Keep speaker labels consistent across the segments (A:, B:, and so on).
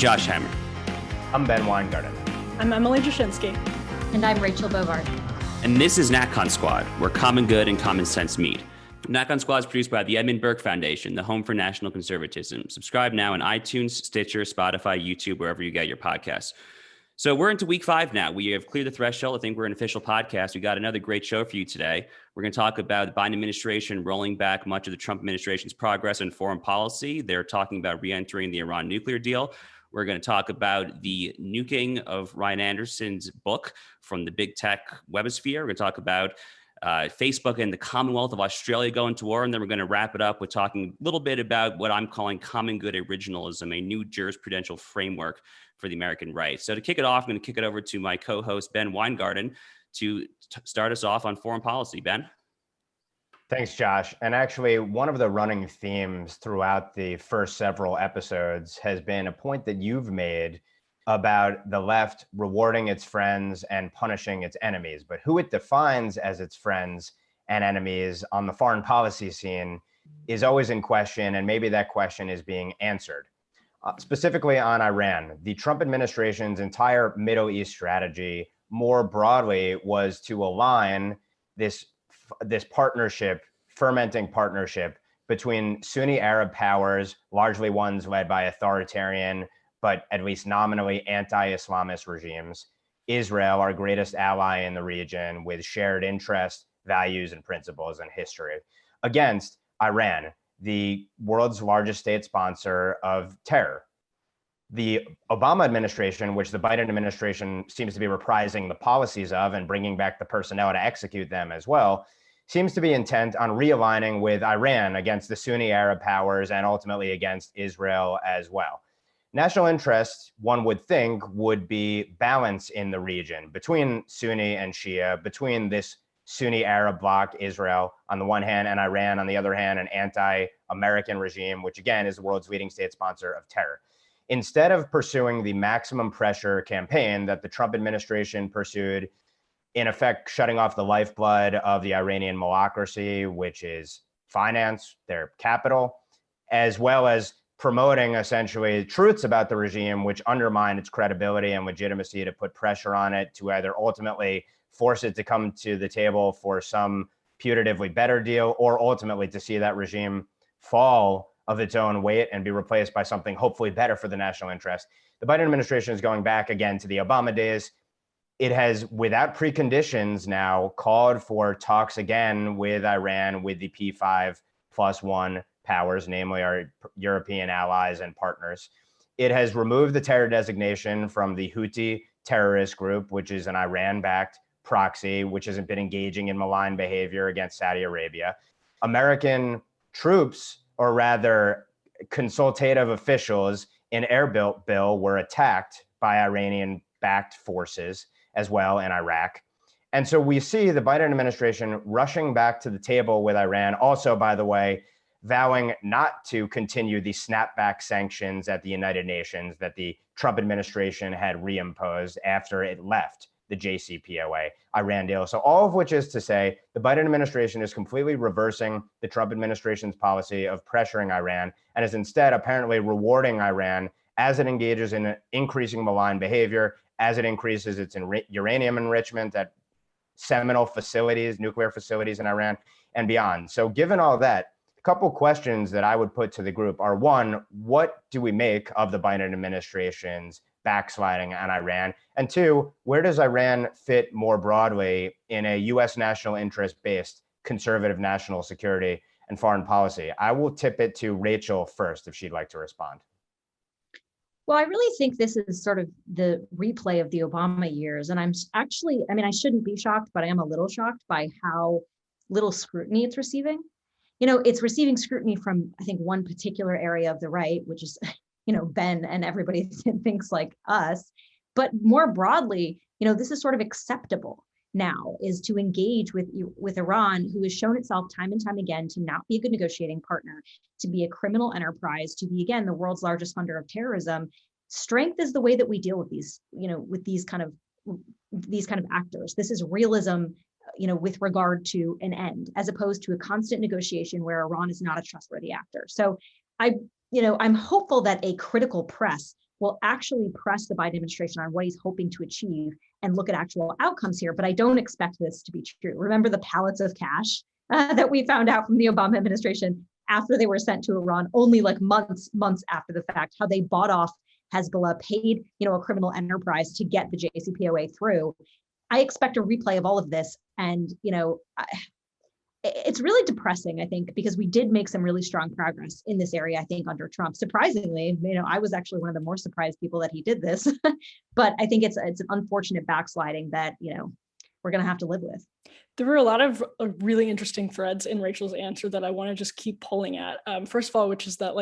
A: Josh Hammer.
B: I'm Ben Weingarten.
C: I'm Emily Jashinsky.
D: And I'm Rachel Bovard.
A: And this is NatCon Squad, where common good and common sense meet. NatCon Squad is produced by the Edmund Burke Foundation, the home for national conservatism. Subscribe now on iTunes, Stitcher, Spotify, YouTube, wherever you get your podcasts. So we're into week 5 now. We have cleared the threshold. I think we're an official podcast. We got another great show for you today. We're going to talk about the Biden administration rolling back much of the Trump administration's progress in foreign policy. They're talking about re-entering the Iran nuclear deal. We're going to talk about the nuking of Ryan Anderson's book from the big tech webosphere. We're going to talk about Facebook and the Commonwealth of Australia going to war. And then we're going to wrap it up with talking a little bit about what I'm calling common good originalism, a new jurisprudential framework for the American right. So to kick it off, I'm going to kick it over to my co-host, Ben Weingarten, to start us off on foreign policy. Ben?
B: Thanks, Josh. And actually, one of the running themes throughout the first several episodes has been a point that you've made about the left rewarding its friends and punishing its enemies. But who it defines as its friends and enemies on the foreign policy scene is always in question, and maybe that question is being answered. Specifically on Iran, the Trump administration's entire Middle East strategy more broadly was to align this partnership, fermenting partnership between Sunni Arab powers, largely ones led by authoritarian, but at least nominally anti-Islamist regimes, Israel, our greatest ally in the region with shared interests, values, and principles and history, against Iran, the world's largest state sponsor of terror. The Obama administration, which the Biden administration seems to be reprising the policies of and bringing back the personnel to execute them as well, seems to be intent on realigning with Iran against the Sunni Arab powers and ultimately against Israel as well. National interest, one would think, would be balance in the region between Sunni and Shia, between this Sunni Arab bloc, Israel, on the one hand, and Iran, on the other hand, an anti-American regime, which again is the world's leading state sponsor of terror. Instead of pursuing the maximum pressure campaign that the Trump administration pursued, in effect shutting off the lifeblood of the Iranian malocracy, which is finance, their capital, as well as promoting essentially truths about the regime, which undermine its credibility and legitimacy, to put pressure on it to either ultimately force it to come to the table for some putatively better deal, or ultimately to see that regime fall of its own weight and be replaced by something hopefully better for the national interest. The Biden administration is going back again to the Obama days. It has, without preconditions now, called for talks again with Iran, with the P5+1 powers, namely our European allies and partners. It has removed the terror designation from the Houthi terrorist group, which is an Iran-backed proxy, which has been engaging in malign behavior against Saudi Arabia. American troops, or rather consultative officials in Erbil were attacked by Iranian-backed forces as well in Iraq. And so we see the Biden administration rushing back to the table with Iran, also, by the way, vowing not to continue the snapback sanctions at the United Nations that the Trump administration had reimposed after it left the JCPOA Iran deal. So all of which is to say, the Biden administration is completely reversing the Trump administration's policy of pressuring Iran, and is instead apparently rewarding Iran as it engages in increasing malign behavior, as it increases its uranium enrichment at seminal facilities, nuclear facilities in Iran and beyond. So given all that, a couple questions that I would put to the group are: one, what do we make of the Biden administration's backsliding on Iran? And two, where does Iran fit more broadly in a U.S. national interest-based conservative national security and foreign policy? I will tip it to Rachel first, if she'd like to respond.
D: Well, I really think this is sort of the replay of the Obama years. And I'm actually, I shouldn't be shocked, but I am a little shocked by how little scrutiny it's receiving. It's receiving scrutiny from, I think, one particular area of the right, which is, Ben and everybody thinks like us. But more broadly, this is sort of acceptable now, is to engage with Iran, who has shown itself time and time again to not be a good negotiating partner, to be a criminal enterprise, to be, again, the world's largest funder of terrorism. Strength is the way that we deal with these, with these kind of actors. This is realism, with regard to an end, as opposed to a constant negotiation where Iran is not a trustworthy actor. So I'm hopeful that a critical press will actually press the Biden administration on what he's hoping to achieve and look at actual outcomes here. But I don't expect this to be true. Remember the pallets of cash that we found out from the Obama administration after they were sent to Iran, only like months after the fact, how they bought off Hezbollah, paid, a criminal enterprise to get the JCPOA through. I expect a replay of all of this. And, it's really depressing, I think, because we did make some really strong progress in this area, I think, under Trump. Surprisingly, I was actually one of the more surprised people that he did this. But I think it's an unfortunate backsliding that, we're going to have to live with.
C: There were a lot of really interesting threads in Rachel's answer that I want to just keep pulling at. First of all, which is that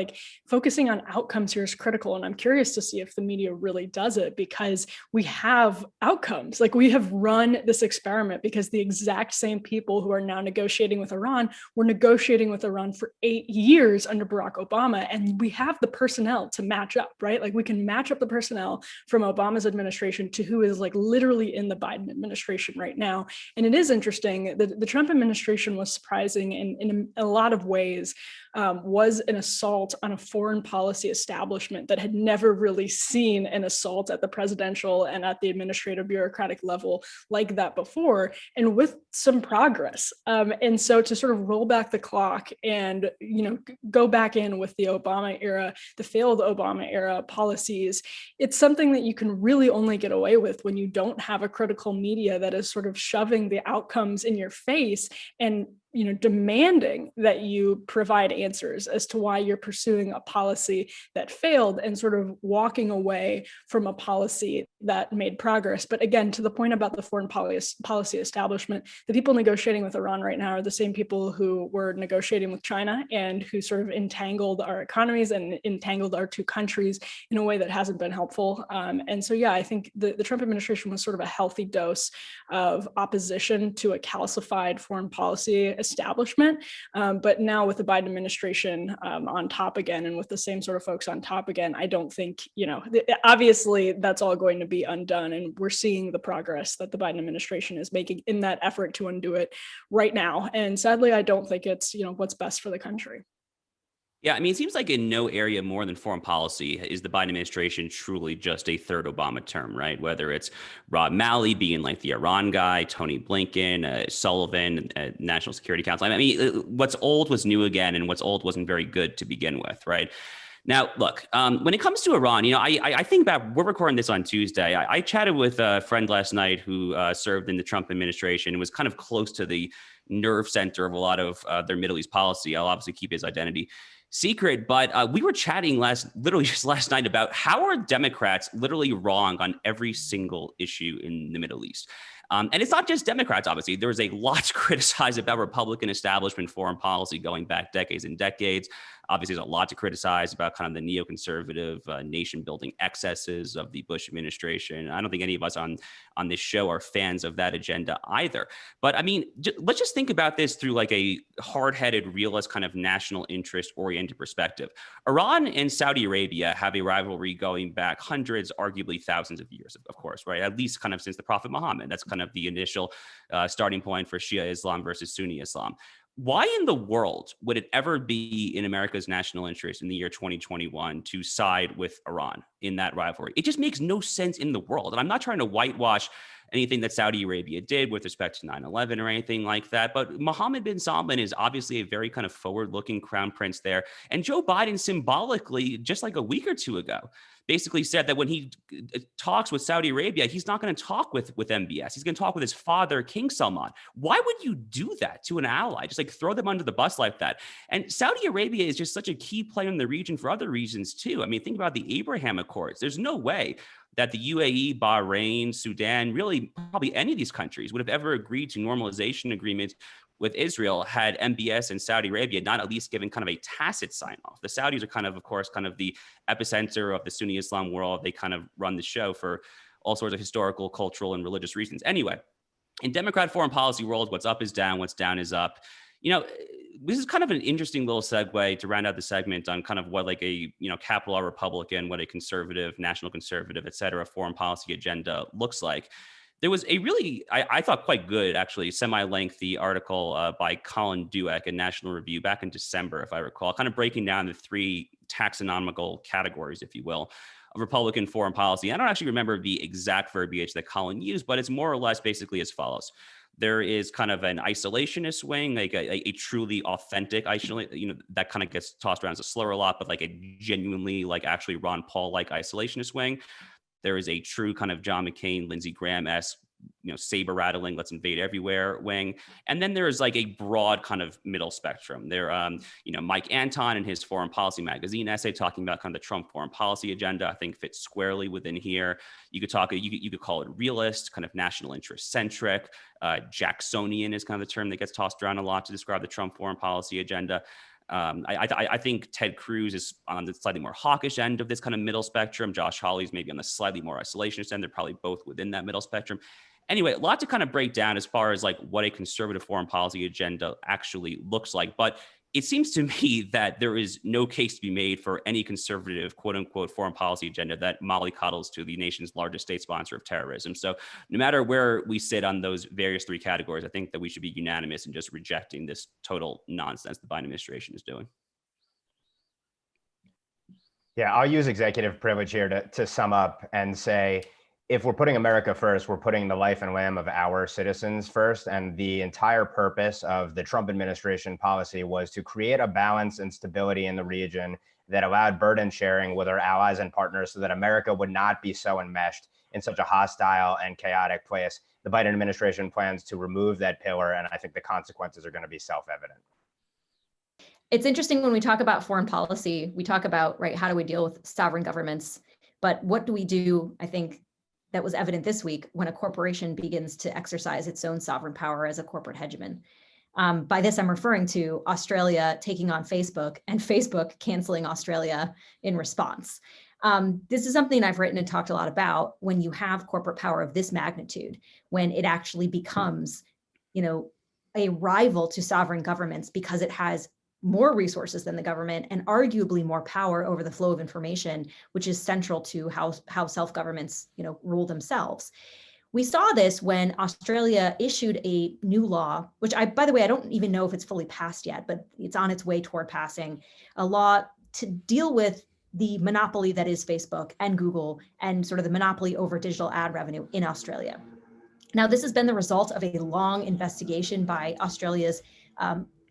C: focusing on outcomes here is critical. And I'm curious to see if the media really does it, because we have outcomes. We have run this experiment because the exact same people who are now negotiating with Iran were negotiating with Iran for 8 years under Barack Obama. And we have the personnel to match up, right? We can match up the personnel from Obama's administration to who is literally in the Biden administration right now. And it is interesting. The Trump administration was surprising in a lot of ways, was an assault on a foreign policy establishment that had never really seen an assault at the presidential and at the administrative bureaucratic level like that before, and with some progress. And so to sort of roll back the clock and, go back in with the Obama era, the failed Obama era policies, it's something that you can really only get away with when you don't have a critical media that is sort of shoving the outcomes in your face and demanding that you provide answers as to why you're pursuing a policy that failed and sort of walking away from a policy that made progress. But again, to the point about the foreign policy establishment, the people negotiating with Iran right now are the same people who were negotiating with China and who sort of entangled our economies and entangled our two countries in a way that hasn't been helpful. And so, I think the Trump administration was sort of a healthy dose of opposition to a calcified foreign policy establishment. But now with the Biden administration on top again, and with the same sort of folks on top again, I don't think, obviously that's all going to be undone. And we're seeing the progress that the Biden administration is making in that effort to undo it right now. And sadly, I don't think it's, what's best for the country.
A: Yeah, it seems like in no area more than foreign policy is the Biden administration truly just a third Obama term, right? Whether it's Rob Malley being the Iran guy, Tony Blinken, Sullivan, National Security Council. What's old was new again, and what's old wasn't very good to begin with, right? Now, look, when it comes to Iran, I think about, we're recording this on Tuesday. I chatted with a friend last night who served in the Trump administration and was kind of close to the nerve center of a lot of their Middle East policy. I'll obviously keep his identity secret, but we were chatting literally just last night about how are Democrats literally wrong on every single issue in the Middle East. And it's not just Democrats, obviously. There's a lot to criticize about Republican establishment foreign policy going back decades and decades. Obviously, there's a lot to criticize about kind of the neoconservative nation-building excesses of the Bush administration. I don't think any of us on this show are fans of that agenda either. But let's just think about this through a hard-headed, realist kind of national interest-oriented perspective. Iran and Saudi Arabia have a rivalry going back hundreds, arguably thousands of years, of course, right? At least kind of since the Prophet Muhammad. That's kind of the initial starting point for Shia Islam versus Sunni Islam. Why in the world would it ever be in America's national interest in the year 2021 to side with Iran in that rivalry? It just makes no sense in the world. And I'm not trying to whitewash anything that Saudi Arabia did with respect to 9/11 or anything like that. But Mohammed bin Salman is obviously a very kind of forward-looking crown prince there. And Joe Biden symbolically, just a week or two ago, basically said that when he talks with Saudi Arabia, he's not going to talk with MBS. He's going to talk with his father, King Salman. Why would you do that to an ally? Just throw them under the bus like that. And Saudi Arabia is just such a key player in the region for other reasons too. Think about the Abraham Accords. There's no way that the UAE, Bahrain, Sudan, really probably any of these countries would have ever agreed to normalization agreements with Israel had MBS and Saudi Arabia not at least given kind of a tacit sign off. The Saudis are of course, the epicenter of the Sunni Islam world. They kind of run the show for all sorts of historical, cultural, and religious reasons. Anyway, in Democrat foreign policy world, what's up is down, what's down is up. This is kind of an interesting little segue to round out the segment on kind of what a, capital R Republican, what a conservative, national conservative, et cetera, foreign policy agenda looks like. There was a really, I thought quite good, actually, semi-lengthy article by Colin Dweck in National Review back in December, if I recall, kind of breaking down the three taxonomical categories, if you will, Republican foreign policy. I don't actually remember the exact verbiage that Colin used, but it's more or less basically as follows. There is kind of an isolationist wing, like a truly authentic that kind of gets tossed around as a slur a lot, but like a genuinely like actually Ron Paul-like isolationist wing. There is a true kind of John McCain, Lindsey Graham-esque, saber rattling, let's invade everywhere wing. And then there's like a broad kind of middle spectrum. There, Mike Anton in his Foreign Policy Magazine essay talking about kind of the Trump foreign policy agenda, I think fits squarely within here. You could call it realist, kind of national interest centric. Jacksonian is kind of the term that gets tossed around a lot to describe the Trump foreign policy agenda. I think Ted Cruz is on the slightly more hawkish end of this kind of middle spectrum. Josh Hawley's maybe on the slightly more isolationist end. They're probably both within that middle spectrum. Anyway, a lot to kind of break down as far as like what a conservative foreign policy agenda actually looks like. But it seems to me that there is no case to be made for any conservative, quote unquote, foreign policy agenda that mollycoddles to the nation's largest state sponsor of terrorism. So no matter where we sit on those various three categories, I think that we should be unanimous in just rejecting this total nonsense the Biden administration is doing.
B: Yeah, I'll use executive privilege here to sum up and say, if we're putting America first, we're putting the life and limb of our citizens first. And the entire purpose of the Trump administration policy was to create a balance and stability in the region that allowed burden sharing with our allies and partners so that America would not be so enmeshed in such a hostile and chaotic place. The Biden administration plans to remove that pillar, and I think the consequences are going to be self-evident.
D: It's interesting when we talk about foreign policy, we talk about, right, how do we deal with sovereign governments? But what do we do, I think, that was evident this week when a corporation begins to exercise its own sovereign power as a corporate hegemon. By this, I'm referring to Australia taking on Facebook and Facebook canceling Australia in response. This is something I've written and talked a lot about. When you have corporate power of this magnitude, when it actually becomes, a rival to sovereign governments because it has more resources than the government and arguably more power over the flow of information, which is central to how self-governments, rule themselves. We saw this when Australia issued a new law, which by the way, I don't even know if it's fully passed yet, but it's on its way toward passing, a law to deal with the monopoly that is Facebook and Google and sort of the monopoly over digital ad revenue in Australia. Now, this has been the result of a long investigation by Australia's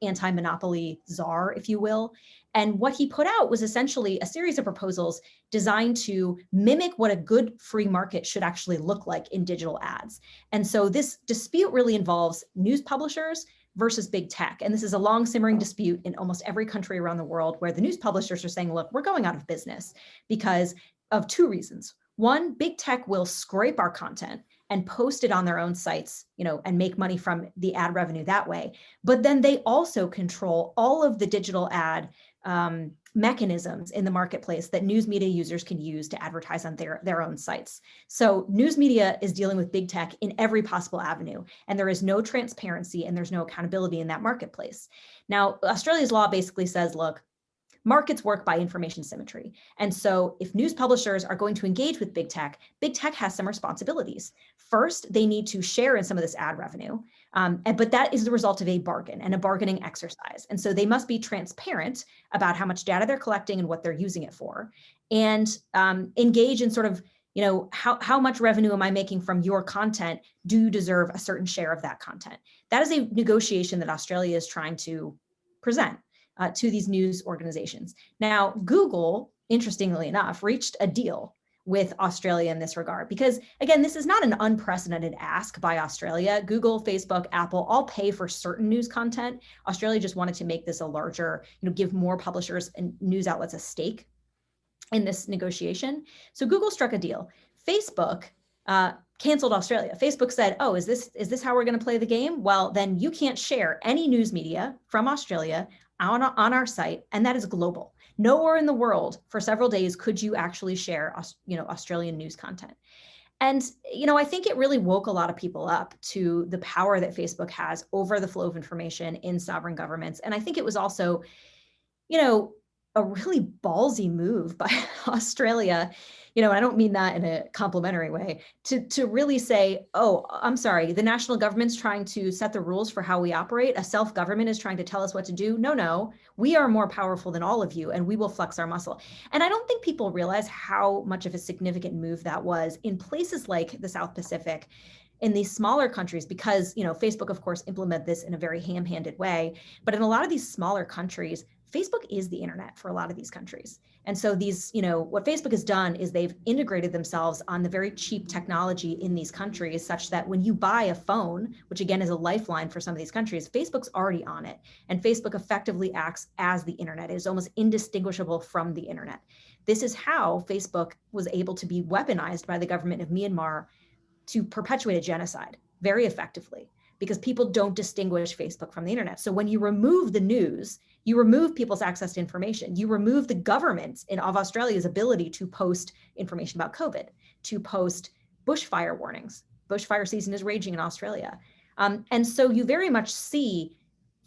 D: anti-monopoly czar, if you will. And what he put out was essentially a series of proposals designed to mimic what a good free market should actually look like in digital ads. And so this dispute really involves news publishers versus big tech. And this is a long simmering dispute in almost every country around the world where the news publishers are saying, look, we're going out of business because of two reasons. One, big tech will scrape our content and post it on their own sites, and make money from the ad revenue that way. But then they also control all of the digital ad mechanisms in the marketplace that news media users can use to advertise on their own sites. So news media is dealing with big tech in every possible avenue, and there is no transparency and there's no accountability in that marketplace. Now, Australia's law basically says, look, markets work by information symmetry. And so if news publishers are going to engage with big tech has some responsibilities. First, they need to share in some of this ad revenue, but that is the result of a bargain and a bargaining exercise. And so they must be transparent about how much data they're collecting and what they're using it for, and engage in sort of, how much revenue am I making from your content? Do you deserve a certain share of that content? That is a negotiation that Australia is trying to present to these news organizations. Now, Google, interestingly enough, reached a deal with Australia in this regard, because again, this is not an unprecedented ask by Australia. Google, Facebook, Apple all pay for certain news content. Australia just wanted to make this a larger, give more publishers and news outlets a stake in this negotiation. So Google struck a deal. Facebook canceled Australia. Facebook said, oh, is this how we're going to play the game? Well, then you can't share any news media from Australia on our site, and that is global. Nowhere in the world for several days could you actually share, Australian news content. And, I think it really woke a lot of people up to the power that Facebook has over the flow of information in sovereign governments. And I think it was also, a really ballsy move by Australia I don't mean that in a complimentary way, to really say, oh, I'm sorry, the national government's trying to set the rules for how we operate. A self-government is trying to tell us what to do. No, we are more powerful than all of you, and we will flex our muscle. And I don't think people realize how much of a significant move that was in places like the South Pacific, in these smaller countries, because, Facebook, of course, implement this in a very ham-handed way. But in a lot of these smaller countries, Facebook is the internet for a lot of these countries. And so these, what Facebook has done is they've integrated themselves on the very cheap technology in these countries, such that when you buy a phone, which again is a lifeline for some of these countries, Facebook's already on it. And Facebook effectively acts as the internet. It is almost indistinguishable from the internet. This is how Facebook was able to be weaponized by the government of Myanmar to perpetuate a genocide very effectively, because people don't distinguish Facebook from the internet. So when you remove the news, you remove people's access to information. You remove the government of Australia's ability to post information about COVID, to post bushfire warnings. Bushfire season is raging in Australia. And so you very much see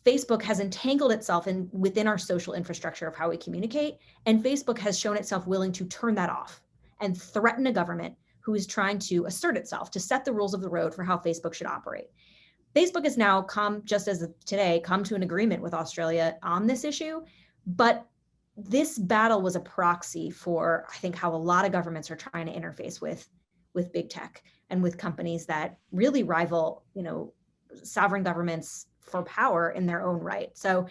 D: Facebook has entangled itself within our social infrastructure of how we communicate. And Facebook has shown itself willing to turn that off and threaten a government who is trying to assert itself, to set the rules of the road for how Facebook should operate. Facebook has now just as of today, come to an agreement with Australia on this issue, but this battle was a proxy for, I think, how a lot of governments are trying to interface with big tech and with companies that really rival, sovereign governments for power in their own right. So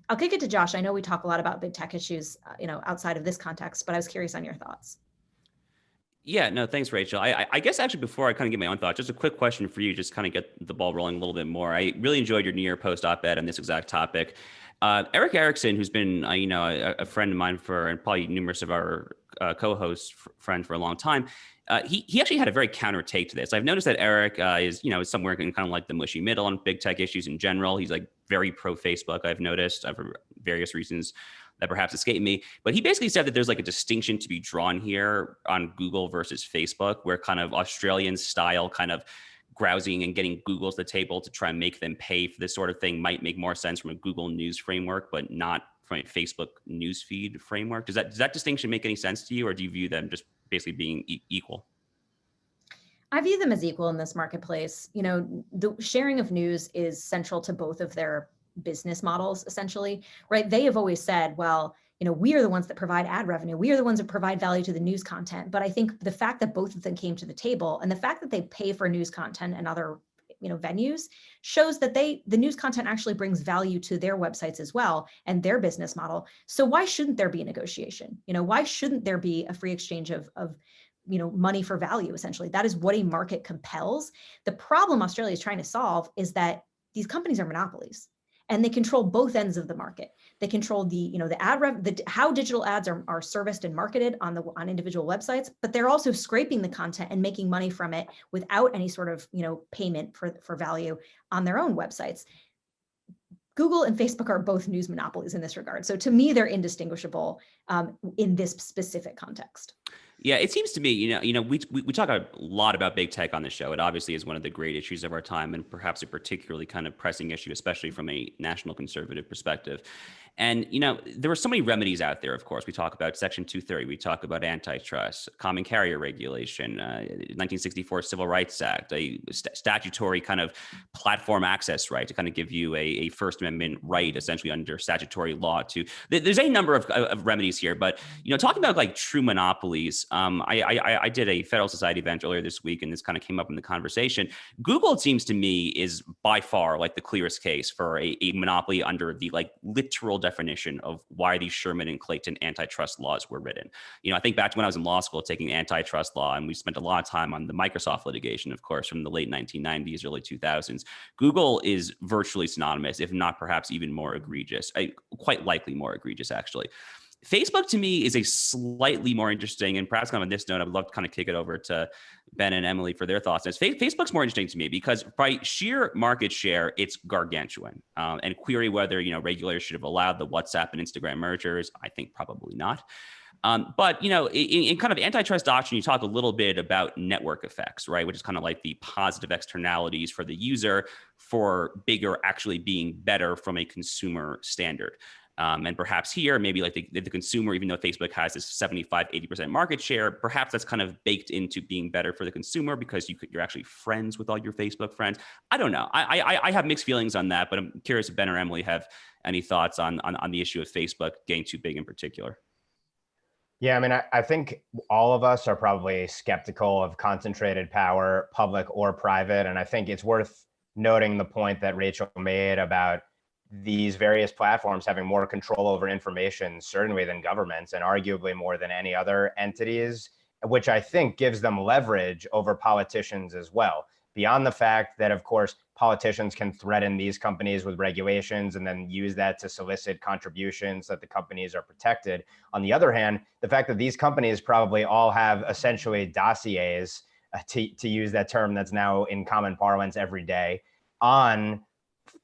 D: I'll kick it to Josh. I know we talk a lot about big tech issues, outside of this context, but I was curious on your thoughts.
A: Yeah, no, thanks, Rachel. I guess actually before I kind of get my own thoughts, just a quick question for you, just kind of get the ball rolling a little bit more. I really enjoyed your New York Post op-ed on this exact topic. Eric Erickson, who's been, a friend of mine and probably numerous of our co-hosts friend for a long time, he actually had a very counter take to this. I've noticed that Eric is somewhere in kind of like the mushy middle on big tech issues in general. He's like very pro Facebook, I've noticed, for various reasons that perhaps escape me. But he basically said that there's like a distinction to be drawn here on Google versus Facebook, where kind of Australian style kind of grousing and getting Google to the table to try and make them pay for this sort of thing might make more sense from a Google News framework, but not from a Facebook newsfeed framework. Does that distinction make any sense to you, or do you view them just basically being equal?
D: I view them as equal in this marketplace. The sharing of news is central to both of their business models, essentially, right? They have always said, well, we are the ones that provide ad revenue. We are the ones that provide value to the news content. But I think the fact that both of them came to the table, and the fact that they pay for news content and other venues, shows that the news content actually brings value to their websites as well and their business model. So why shouldn't there be a negotiation? Why shouldn't there be a free exchange of money for value? Essentially, that is what a market compels. The problem Australia is trying to solve is that these companies are monopolies. And they control both ends of the market. They control the how digital ads are serviced and marketed on individual websites, but they're also scraping the content and making money from it without any sort of payment for value on their own websites. Google and Facebook are both news monopolies in this regard. So to me, they're indistinguishable in this specific context.
A: Yeah, it seems to me, we talk a lot about big tech on the show. It obviously is one of the great issues of our time, and perhaps a particularly kind of pressing issue, especially from a national conservative perspective. And, there were so many remedies out there, of course. We talk about Section 230. We talk about antitrust, common carrier regulation, 1964 Civil Rights Act, a statutory kind of platform access right to kind of give you a First Amendment right, essentially under statutory law. There's a number of remedies here. But, talking about like true monopolies, I did a Federal Society event earlier this week, and this kind of came up in the conversation. Google, it seems to me, is by far like the clearest case for a monopoly under the like literal definition of why these Sherman and Clayton antitrust laws were written. I think back to when I was in law school taking antitrust law, and we spent a lot of time on the Microsoft litigation, of course, from the late 1990s, early 2000s. Google is virtually synonymous, if not perhaps even more egregious, quite likely more egregious, actually. Facebook to me is a slightly more interesting, and perhaps kind of on this note, I would love to kind of kick it over to Ben and Emily for their thoughts. Facebook's more interesting to me because by sheer market share, it's gargantuan. And query whether, regulators should have allowed the WhatsApp and Instagram mergers. I think probably not. But, in kind of antitrust doctrine, you talk a little bit about network effects, right? Which is kind of like the positive externalities for the user for bigger actually being better from a consumer standard. And perhaps here, maybe like the consumer, even though Facebook has this 75-80% market share, perhaps that's kind of baked into being better for the consumer because you're actually friends with all your Facebook friends. I don't know. I have mixed feelings on that, but I'm curious if Ben or Emily have any thoughts on the issue of Facebook getting too big in particular.
B: Yeah, I mean, I think all of us are probably skeptical of concentrated power, public or private. And I think it's worth noting the point that Rachel made about these various platforms having more control over information, certainly than governments, and arguably more than any other entities, which I think gives them leverage over politicians as well. Beyond the fact that, of course, politicians can threaten these companies with regulations and then use that to solicit contributions so that the companies are protected. On the other hand, the fact that these companies probably all have essentially dossiers, to use that term that's now in common parlance every day, on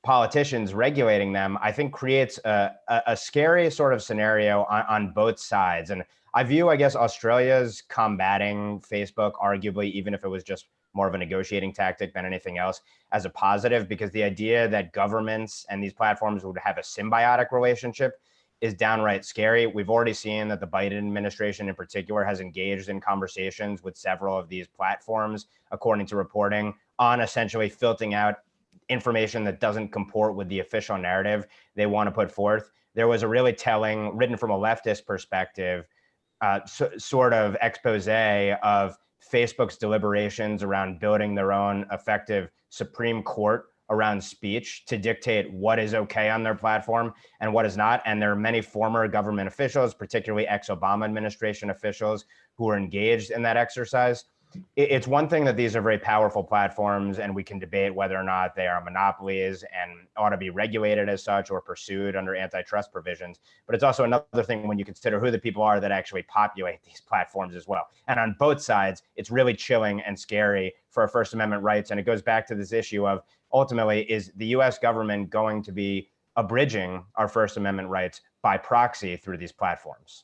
B: politicians regulating them, I think creates a scary sort of scenario on both sides. And I view, I guess, Australia's combating Facebook, arguably, even if it was just more of a negotiating tactic than anything else, as a positive, because the idea that governments and these platforms would have a symbiotic relationship is downright scary. We've already seen that the Biden administration in particular has engaged in conversations with several of these platforms, according to reporting, on essentially filtering out information that doesn't comport with the official narrative they want to put forth. There was a really telling, written from a leftist perspective, sort of expose of Facebook's deliberations around building their own effective Supreme Court around speech to dictate what is okay on their platform and what is not. And there are many former government officials, particularly ex-Obama administration officials, who are engaged in that exercise. It's one thing that these are very powerful platforms, and we can debate whether or not they are monopolies and ought to be regulated as such or pursued under antitrust provisions. But it's also another thing when you consider who the people are that actually populate these platforms as well. And on both sides, it's really chilling and scary for our First Amendment rights. And it goes back to this issue of, ultimately, is the US government going to be abridging our First Amendment rights by proxy through these platforms?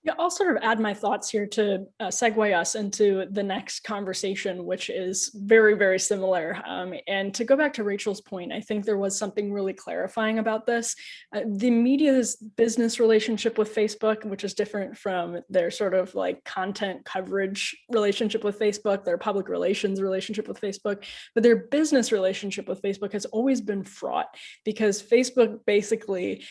C: Yeah, I'll sort of add my thoughts here to segue us into the next conversation, which is very, very similar. And to go back to Rachel's point, I think there was something really clarifying about this. The media's business relationship with Facebook, which is different from their sort of like content coverage relationship with Facebook, their public relations relationship with Facebook, but their business relationship with Facebook has always been fraught because Facebook basically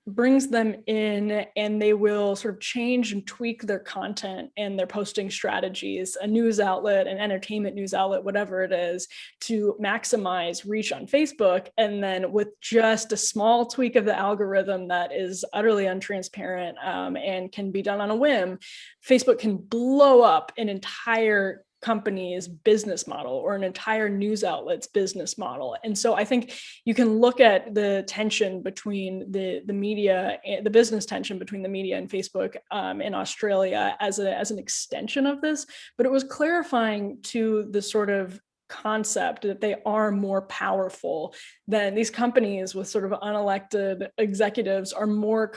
C: brings them in and they will sort of change and tweak their content and their posting strategies, a news outlet, an entertainment news outlet, whatever it is, to maximize reach on Facebook. And then with just a small tweak of the algorithm that is utterly untransparent and can be done on a whim, Facebook can blow up an entire company's business model or an entire news outlet's business model. And so I think you can look at the tension between the media, the business tension between the media and Facebook in Australia as an extension of this, but it was clarifying to the sort of concept that they are more powerful than these companies with sort of unelected executives are more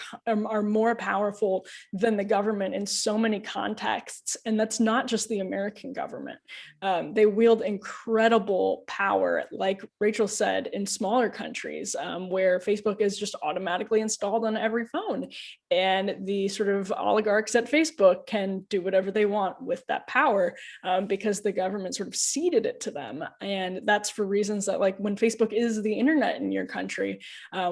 C: powerful than the government in so many contexts. And that's not just the American government. They wield incredible power, like Rachel said, in smaller countries where Facebook is just automatically installed on every phone. And the sort of oligarchs at Facebook can do whatever they want with that power because the government sort of ceded it to them. And that's for reasons that, like, when Facebook is the internet in your country,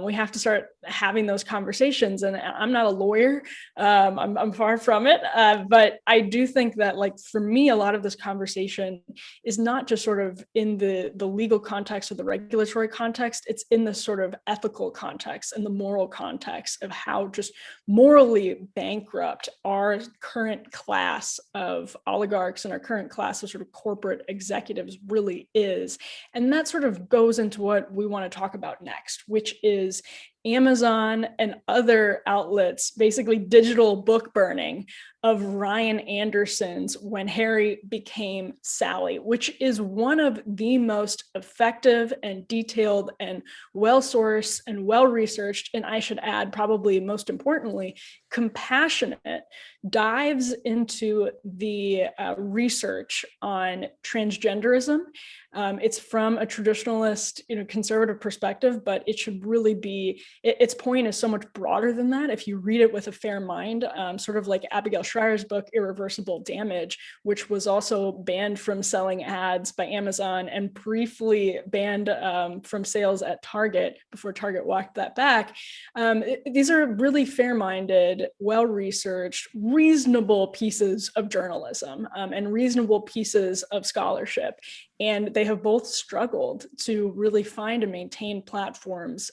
C: we have to start having those conversations. And I'm not a lawyer, I'm far from it, but I do think that, like, for me, a lot of this conversation is not just sort of in the legal context or the regulatory context, it's in the sort of ethical context and the moral context of how just morally bankrupt our current class of oligarchs and our current class of sort of corporate executives really is. And that sort of goes into what we want to talk about next, which is Amazon and other outlets, basically digital book burning of Ryan Anderson's When Harry Became Sally, which is one of the most effective and detailed and well-sourced and well-researched, and I should add, probably most importantly, compassionate dives into the research on transgenderism. It's from a traditionalist, conservative perspective, but it should really be its point is so much broader than that if you read it with a fair mind, sort of like Abigail Schreier's book, Irreversible Damage, which was also banned from selling ads by Amazon and briefly banned from sales at Target before Target walked that back. These are really fair-minded, well-researched, reasonable pieces of journalism and reasonable pieces of scholarship. And they have both struggled to really find and maintain platforms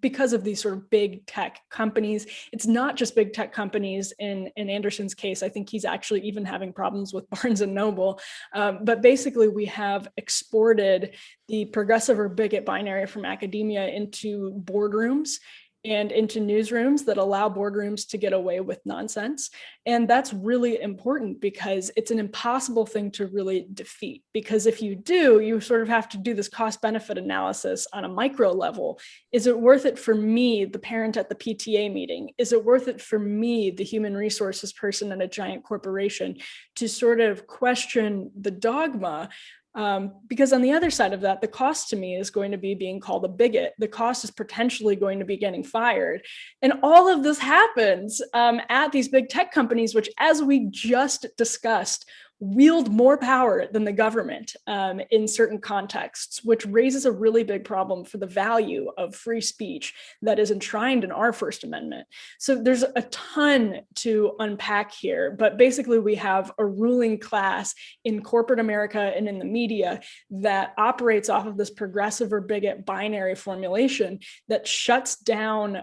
C: because of these sort of big tech companies. It's not just big tech companies. In Anderson's case, I think he's actually even having problems with Barnes and Noble. But basically, we have exported the progressive or bigot binary from academia into boardrooms and into newsrooms that allow boardrooms to get away with nonsense. And that's really important because it's an impossible thing to really defeat. Because if you do, you sort of have to do this cost-benefit analysis on a micro level. Is it worth it for me, the parent at the PTA meeting? Is it worth it for me, the human resources person at a giant corporation, to sort of question the dogma? Because on the other side of that, the cost to me is going to be being called a bigot. The cost is potentially going to be getting fired. And all of this happens at these big tech companies, which, as we just discussed, wield more power than the government in certain contexts, which raises a really big problem for the value of free speech that is enshrined in our First Amendment. So there's a ton to unpack here, but basically we have a ruling class in corporate America and in the media that operates off of this progressive or bigot binary formulation that shuts down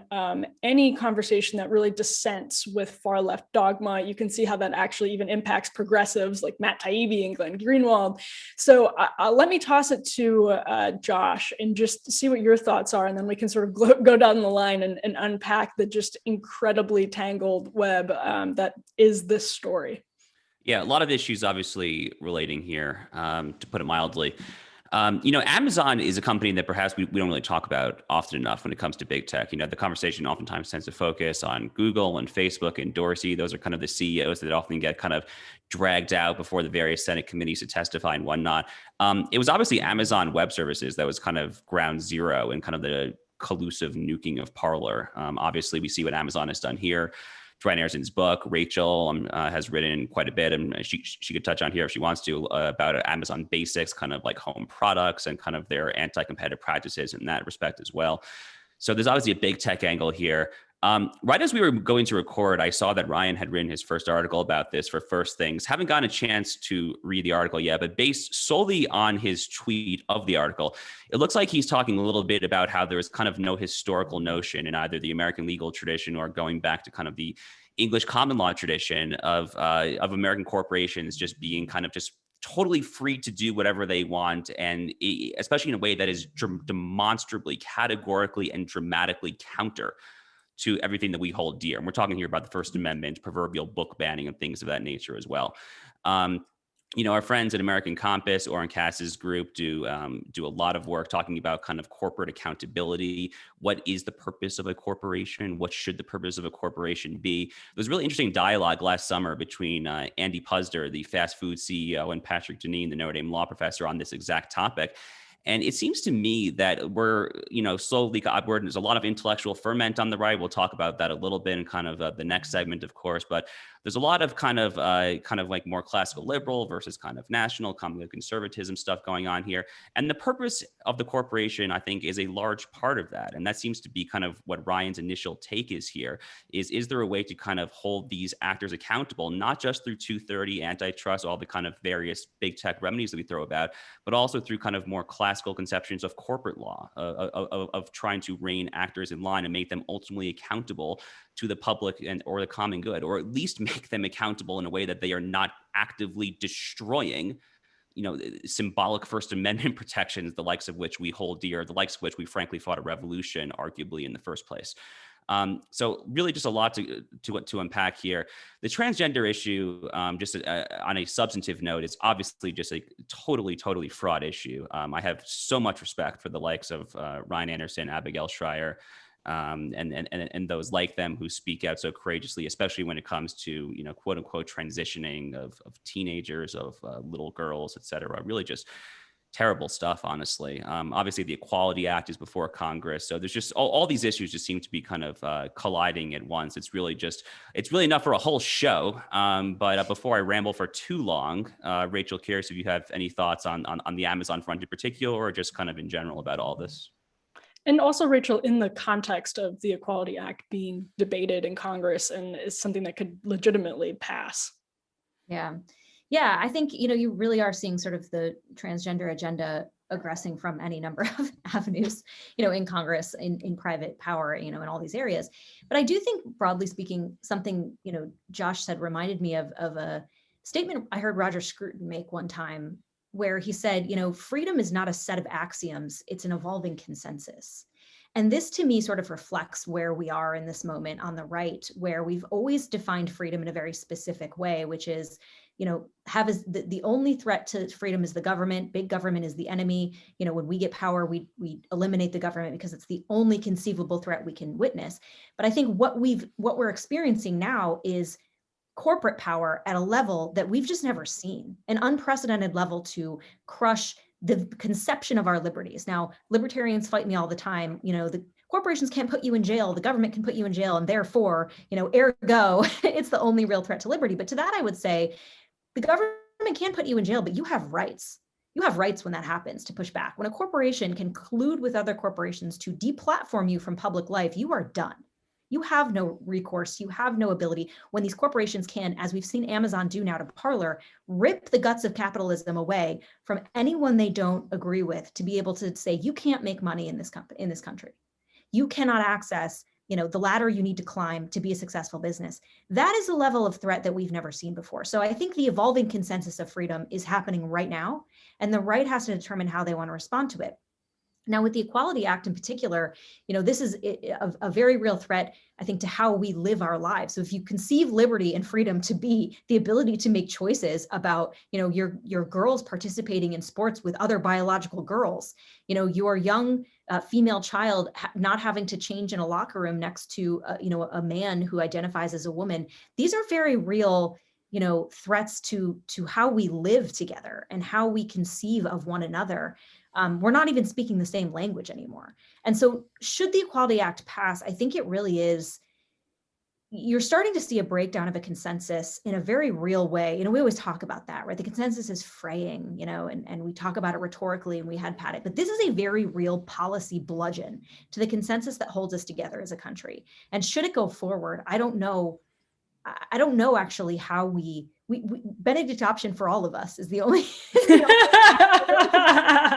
C: any conversation that really dissents with far left dogma. You can see how that actually even impacts progressives like Matt Taibbi and Glenn Greenwald. So let me toss it to Josh and just see what your thoughts are, and then we can sort of go down the line and unpack the just incredibly tangled web that is this story.
A: Yeah, a lot of issues obviously relating here, to put it mildly. Amazon is a company that perhaps we don't really talk about often enough when it comes to big tech. The conversation oftentimes tends to focus on Google and Facebook and Dorsey. Those are kind of the CEOs that often get kind of dragged out before the various Senate committees to testify and whatnot. It was obviously Amazon Web Services that was kind of ground zero in kind of the collusive nuking of Parler. Obviously, we see what Amazon has done here. Ryan Anderson's book, Rachel has written quite a bit, and she could touch on here if she wants to about Amazon Basics, kind of like home products and kind of their anti-competitive practices in that respect as well. So there's obviously a big tech angle here. Right as we were going to record, I saw that Ryan had written his first article about this for First Things. Haven't gotten a chance to read the article yet, but based solely on his tweet of the article, it looks like he's talking a little bit about how there is kind of no historical notion in either the American legal tradition or going back to kind of the English common law tradition of American corporations just being kind of just totally free to do whatever they want, and especially in a way that is demonstrably, categorically, and dramatically counter to everything that we hold dear. And we're talking here about the First Amendment, proverbial book banning, and things of that nature as well. Our friends at American Compass, Oren Cass's group, do a lot of work talking about kind of corporate accountability. What is the purpose of a corporation? What should the purpose of a corporation be? There was a really interesting dialogue last summer between Andy Puzder, the fast food CEO, and Patrick Deneen, the Notre Dame law professor, on this exact topic. And it seems to me that we're, slowly upward. There's a lot of intellectual ferment on the right. We'll talk about that a little bit in kind of the next segment, of course. But there's a lot of kind of like more classical liberal versus kind of national, common conservatism stuff going on here. And the purpose of the corporation, I think, is a large part of that. And that seems to be kind of what Ryan's initial take is here. Is there a way to kind of hold these actors accountable, not just through 230, antitrust, all the kind of various big tech remedies that we throw about, but also through kind of more classical conceptions of corporate law, of trying to rein actors in line and make them ultimately accountable to the public or the common good, or at least make them accountable in a way that they are not actively destroying, symbolic First Amendment protections, the likes of which we hold dear, the likes of which we frankly fought a revolution, arguably, in the first place. So really just a lot to unpack here. The transgender issue, just on a substantive note, is obviously just a totally fraught issue. I have so much respect for the likes of Ryan Anderson, Abigail Schreier, and those like them who speak out so courageously, especially when it comes to, quote unquote, transitioning of teenagers, of little girls, et cetera. Really just terrible stuff, honestly. Obviously, the Equality Act is before Congress. So there's just all these issues just seem to be kind of colliding at once. It's really enough for a whole show. But before I ramble for too long, Rachel, curious if you have any thoughts on the Amazon front in particular, or just kind of in general about all this.
C: And also, Rachel, in the context of the Equality Act being debated in Congress and is something that could legitimately pass.
D: Yeah, I think, you really are seeing sort of the transgender agenda aggressing from any number of avenues, in Congress, in private power, in all these areas. But I do think, broadly speaking, something, Josh said reminded me of a statement I heard Roger Scruton make one time, where he said, freedom is not a set of axioms, it's an evolving consensus. And this to me sort of reflects where we are in this moment on the right, where we've always defined freedom in a very specific way, which is, the only threat to freedom is the government. Big government is the enemy. When we get power, we eliminate the government because it's the only conceivable threat we can witness. But I think what we're experiencing now is corporate power at a level that we've just never seen, an unprecedented level to crush the conception of our liberties. Now, libertarians fight me all the time. The corporations can't put you in jail, the government can put you in jail, and therefore, ergo, it's the only real threat to liberty. But to that, I would say, the government can put you in jail, but you have rights. You have rights when that happens to push back. When a corporation can collude with other corporations to deplatform you from public life, you are done. You have no recourse. You have no ability. When these corporations can, as we've seen Amazon do now to Parler, rip the guts of capitalism away from anyone they don't agree with, to be able to say, you can't make money in this country. You cannot access, the ladder you need to climb to be a successful business. That is a level of threat that we've never seen before. So I think the evolving consensus of freedom is happening right now, and the right has to determine how they want to respond to it. Now, with the Equality Act in particular, this is a very real threat, I think, to how we live our lives. So if you conceive liberty and freedom to be the ability to make choices about, your girls participating in sports with other biological girls, your young female child not having to change in a locker room next to, a man who identifies as a woman, these are very real, threats to how we live together and how we conceive of one another. We're not even speaking the same language anymore. And so should the Equality Act pass, I think it really is, you're starting to see a breakdown of a consensus in a very real way. We always talk about that, right? The consensus is fraying, and we talk about it rhetorically, and we had Paddock, but this is a very real policy bludgeon to the consensus that holds us together as a country. And should it go forward, I don't know actually how we Benedict option for all of us is the only, because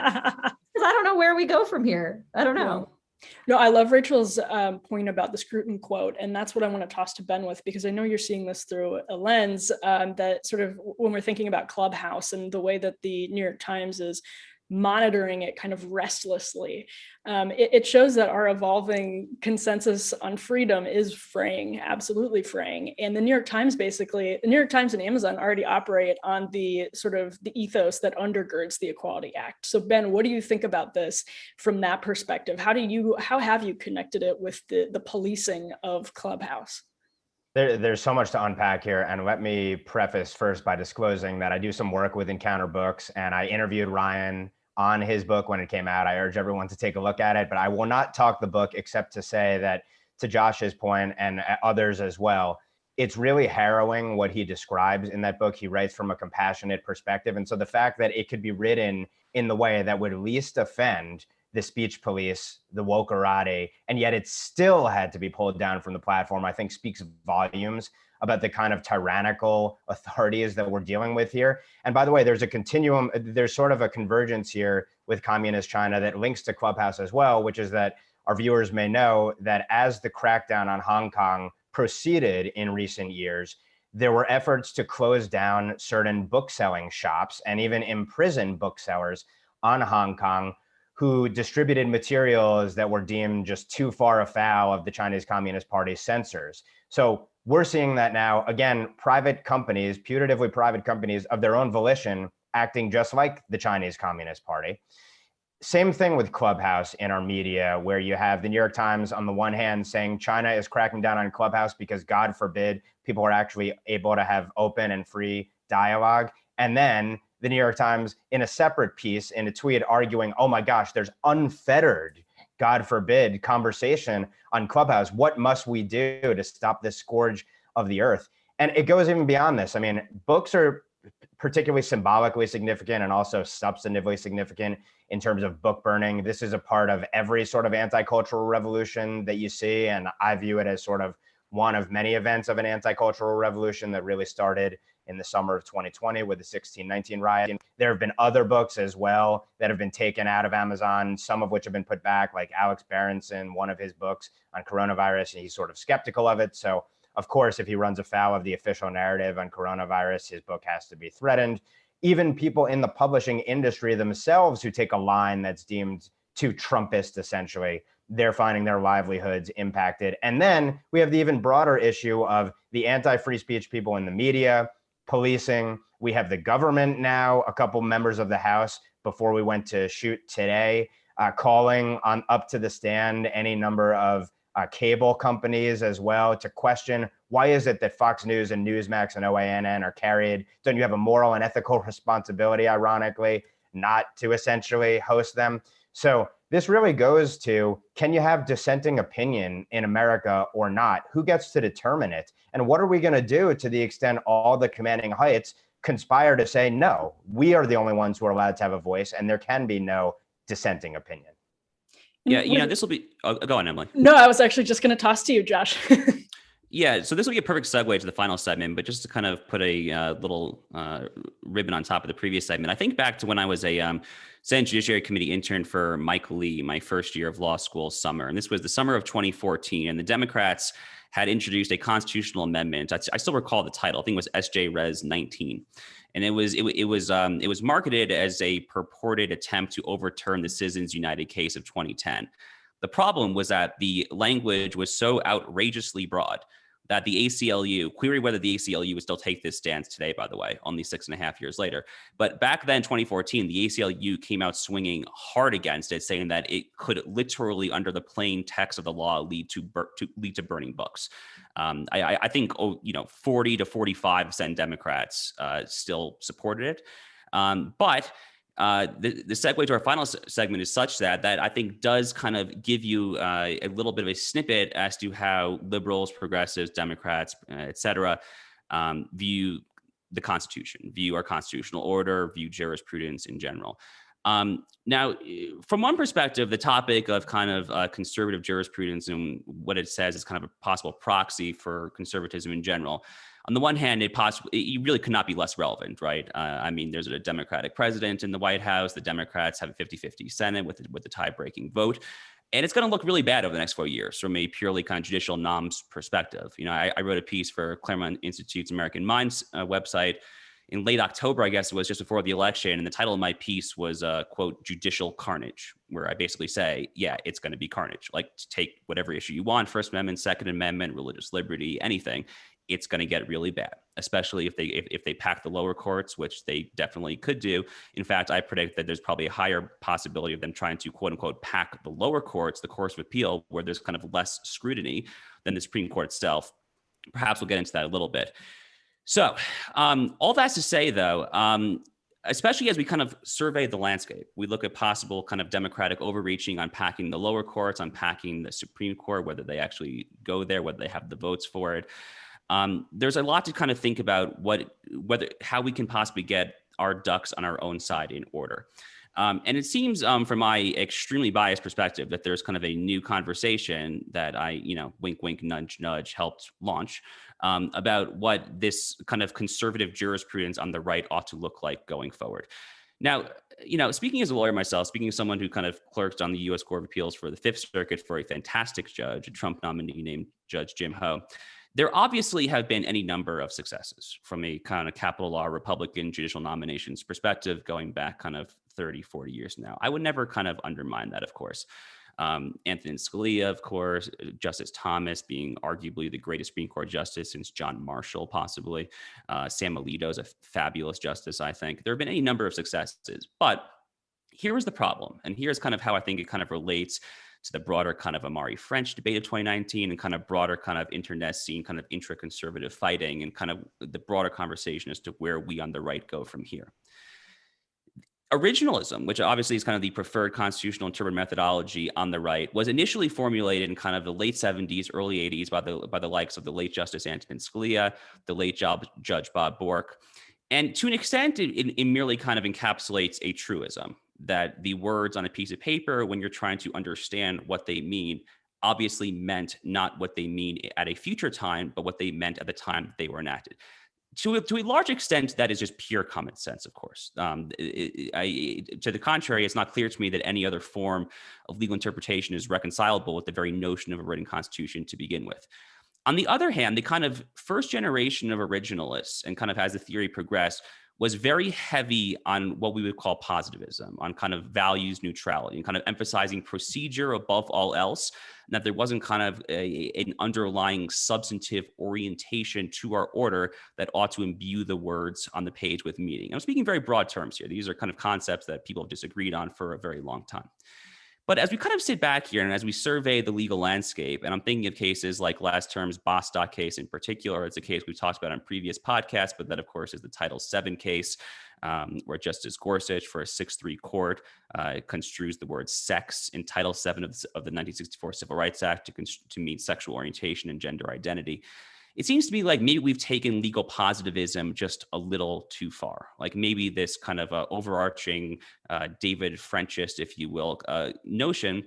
D: I don't know where we go from here. I don't know.
C: No, I love Rachel's point about the Scruton quote, and that's what I want to toss to Ben with, because I know you're seeing this through a lens that sort of, when we're thinking about Clubhouse and the way that the New York Times is monitoring it kind of restlessly, it shows that our evolving consensus on freedom is fraying, absolutely fraying. And the New York Times and Amazon already operate on the sort of the ethos that undergirds the Equality Act. So Ben, what do you think about this from that perspective? How have you connected it with the policing of Clubhouse?
B: There's so much to unpack here, and let me preface first by disclosing that I do some work with Encounter Books, and I interviewed Ryan on his book when it came out. I urge everyone to take a look at it, but I will not talk the book except to say that, to Josh's point and others as well, it's really harrowing what he describes in that book. He writes from a compassionate perspective. And so the fact that it could be written in the way that would least offend the speech police, the wokerati, and yet it still had to be pulled down from the platform, I think speaks volumes about the kind of tyrannical authorities that we're dealing with here. And by the way, there's a continuum, there's sort of a convergence here with communist China that links to Clubhouse as well, which is that our viewers may know that as the crackdown on Hong Kong proceeded in recent years, there were efforts to close down certain bookselling shops and even imprison booksellers on Hong Kong who distributed materials that were deemed just too far afoul of the Chinese Communist Party's censors. So we're seeing that now, again, private companies, putatively private companies of their own volition, acting just like the Chinese Communist Party. Same thing with Clubhouse in our media, where you have the New York Times on the one hand saying China is cracking down on Clubhouse because, God forbid, people are actually able to have open and free dialogue. And then the New York Times, in a separate piece, in a tweet, arguing, oh my gosh, there's unfettered, God forbid, conversation on Clubhouse. What must we do to stop this scourge of the earth? And it goes even beyond this. I mean, books are particularly symbolically significant and also substantively significant in terms of book burning. This is a part of every sort of anti-cultural revolution that you see. And I view it as sort of one of many events of an anti-cultural revolution that really started in the summer of 2020 with the 1619 riot. There have been other books as well that have been taken out of Amazon, some of which have been put back, like Alex Berenson, one of his books on coronavirus, and he's sort of skeptical of it. So of course, if he runs afoul of the official narrative on coronavirus, his book has to be threatened. Even people in the publishing industry themselves who take a line that's deemed too Trumpist, essentially, they're finding their livelihoods impacted. And then we have the even broader issue of the anti-free speech people in the media, policing. We have the government now, a couple members of the House before we went to shoot today, calling on up to the stand any number of cable companies as well to question, why is it that Fox News and Newsmax and OANN are carried? Don't you have a moral and ethical responsibility, ironically, not to essentially host them? So this really goes to, can you have dissenting opinion in America or not? Who gets to determine it? And what are we going to do to the extent all the commanding heights conspire to say, no, we are the only ones who are allowed to have a voice and there can be no dissenting opinion?
A: Yeah, this will be, go on, Emily.
C: No, I was actually just going to toss to you, Josh.
A: Yeah, so this will be a perfect segue to the final segment, but just to kind of put a little ribbon on top of the previous segment, I think back to when I was a Senate Judiciary Committee intern for Mike Lee, my first year of law school summer. And this was the summer of 2014. And the Democrats had introduced a constitutional amendment. I still recall the title. I think it was SJ Res 19. And it was marketed as a purported attempt to overturn the Citizens United case of 2010. The problem was that the language was so outrageously broad that the ACLU, query whether the ACLU would still take this stance today, by the way, only 6.5 years later. But back then, 2014, the ACLU came out swinging hard against it, saying that it could literally, under the plain text of the law, lead to burning books. I think 40 to 45% Democrats still supported it. But the segue to our final segment is such that I think does kind of give you a little bit of a snippet as to how liberals, progressives, Democrats, et cetera, view the Constitution, view our constitutional order, view jurisprudence in general. Now, from one perspective, the topic of kind of conservative jurisprudence and what it says is kind of a possible proxy for conservatism in general. On the one hand, it really could not be less relevant, right? I mean, there's a Democratic president in the White House. The Democrats have a 50-50 Senate with the tie-breaking vote. And it's going to look really bad over the next 4 years from a purely kind of judicial noms perspective. I wrote a piece for Claremont Institute's American Minds website in late October, I guess it was, just before the election. And the title of my piece was, quote, judicial carnage, where I basically say, yeah, it's going to be carnage. Like, take whatever issue you want, First Amendment, Second Amendment, religious liberty, anything. It's going to get really bad, especially if they pack the lower courts, which they definitely could do. In fact, I predict that there's probably a higher possibility of them trying to, quote unquote, pack the lower courts, the courts of appeal, where there's kind of less scrutiny than the Supreme Court itself. Perhaps we'll get into that a little bit. So all that's to say, though, especially as we kind of survey the landscape, we look at possible kind of Democratic overreaching on packing the lower courts, on packing the Supreme Court, whether they actually go there, whether they have the votes for it. There's a lot to kind of think about how we can possibly get our ducks on our own side in order. And it seems from my extremely biased perspective that there's kind of a new conversation that I, wink, wink, nudge, nudge, helped launch about what this kind of conservative jurisprudence on the right ought to look like going forward. Now, speaking as a lawyer myself, speaking as someone who kind of clerked on the U.S. Court of Appeals for the Fifth Circuit for a fantastic judge, a Trump nominee named Judge Jim Ho, there obviously have been any number of successes from a kind of capital law Republican judicial nominations perspective going back kind of 30, 40 years now. I would never kind of undermine that, of course. Anthony Scalia, of course, Justice Thomas being arguably the greatest Supreme Court justice since John Marshall, possibly. Sam Alito is a fabulous justice, I think. There have been any number of successes, but here is the problem. And here's kind of how I think it kind of relates to the broader kind of Amari French debate of 2019 and kind of broader kind of internecine kind of intra-conservative fighting and kind of the broader conversation as to where we on the right go from here. Originalism, which obviously is kind of the preferred constitutional interpretive methodology on the right, was initially formulated in kind of the late 70s, early 80s by the likes of the late Justice Antonin Scalia, the late Judge Bob Bork. And to an extent, it merely kind of encapsulates a truism that the words on a piece of paper, when you're trying to understand what they mean, obviously meant not what they mean at a future time, but what they meant at the time they were enacted. To a large extent, that is just pure common sense, of course. To the contrary, it's not clear to me that any other form of legal interpretation is reconcilable with the very notion of a written constitution to begin with. On the other hand, the kind of first generation of originalists, and kind of as the theory progressed, was very heavy on what we would call positivism, on kind of values neutrality, and kind of emphasizing procedure above all else, and that there wasn't kind of an underlying substantive orientation to our order that ought to imbue the words on the page with meaning. I'm speaking very broad terms here. These are kind of concepts that people have disagreed on for a very long time. But as we kind of sit back here and as we survey the legal landscape, and I'm thinking of cases like last term's Bostock case in particular, it's a case we've talked about on previous podcasts, but that of course is the Title VII case, where Justice Gorsuch for a 6-3 court construes the word sex in Title VII of the 1964 Civil Rights Act to mean sexual orientation and gender identity. It seems to me like maybe we've taken legal positivism just a little too far. Like maybe this kind of overarching David Frenchist, if you will, notion